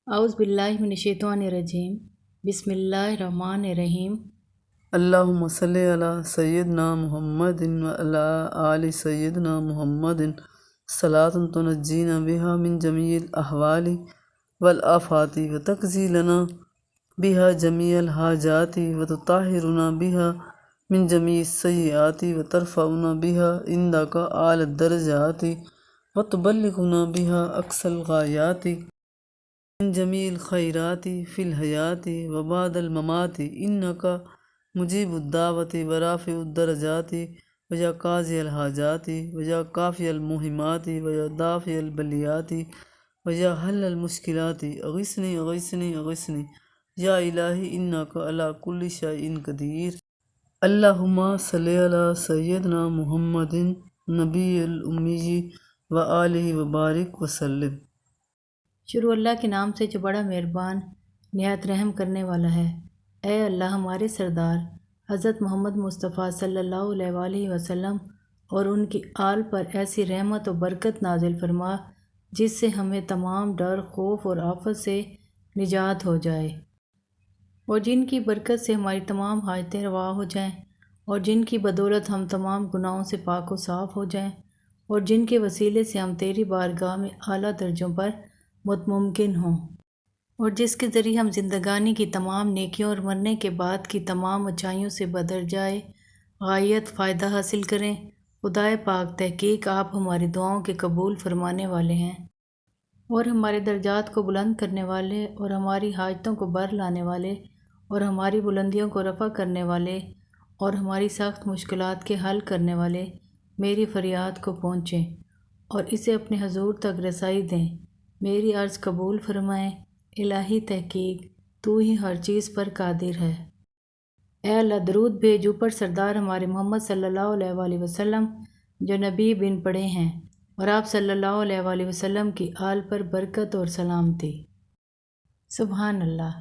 اعوذ باللہ من الشیطان الرجیم بسم اللہ الرحمن الرحیم۔ اللہم صلی علی سیدنا محمد وعلی آل سیدنا محمد صلاۃ تنجینا بہا من جمیع الاحوال والآفات وتقضی لنا بہا جمیع الحاجات وتطہرنا بہا من جمیع السیئات وترفعنا بہا عندک اعلی الدرجات وتبلغنا بہا اقصی الغایات من جمیع الخیرات فی الحیات وبعد الممات انک مجیب الدعوت ورافع الدرجات ویا قاضی الحاجات ویا کافی المہمات ویا دافع البلیات ویا حل المشکلات اغثنی اغثنی اغثنی یا الہی انک علی کل شیء قدیر۔ اللہم صلی علی سیدنا محمد نبی الامی وآلہ وبارک وسلم۔ شروع اللہ کے نام سے جو بڑا مہربان نہایت رحم کرنے والا ہے۔ اے اللہ ہمارے سردار حضرت محمد مصطفیٰ صلی اللہ علیہ وآلہ وسلم اور ان کی آل پر ایسی رحمت و برکت نازل فرما جس سے ہمیں تمام ڈر، خوف اور آفت سے نجات ہو جائے، اور جن کی برکت سے ہماری تمام حاجتیں روا ہو جائیں، اور جن کی بدولت ہم تمام گناہوں سے پاک و صاف ہو جائیں، اور جن کے وسیلے سے ہم تیری بارگاہ میں اعلیٰ درجوں پر ممکن ہوں، اور جس کے ذریعے ہم زندگانی کی تمام نیکیوں اور مرنے کے بعد کی تمام اچھائیوں سے بدر جائے غایت فائدہ حاصل کریں۔ خدائے پاک، تحقیق آپ ہماری دعاؤں کے قبول فرمانے والے ہیں اور ہمارے درجات کو بلند کرنے والے، اور ہماری حاجتوں کو بر لانے والے، اور ہماری بلندیوں کو رفع کرنے والے، اور ہماری سخت مشکلات کے حل کرنے والے میری فریاد کو پہنچیں اور اسے اپنے حضور تک رسائی دیں۔ میری عرض قبول فرمائیں۔ الہی، تحقیق تو ہی ہر چیز پر قادر ہے۔ اے اللہ، درود بھیج اوپر سردار ہمارے محمد صلی اللہ علیہ وآلہ وسلم جو نبی بن پڑے ہیں، اور آپ صلی اللہ علیہ وآلہ وسلم کی آل پر برکت اور سلامتی۔ سبحان اللہ۔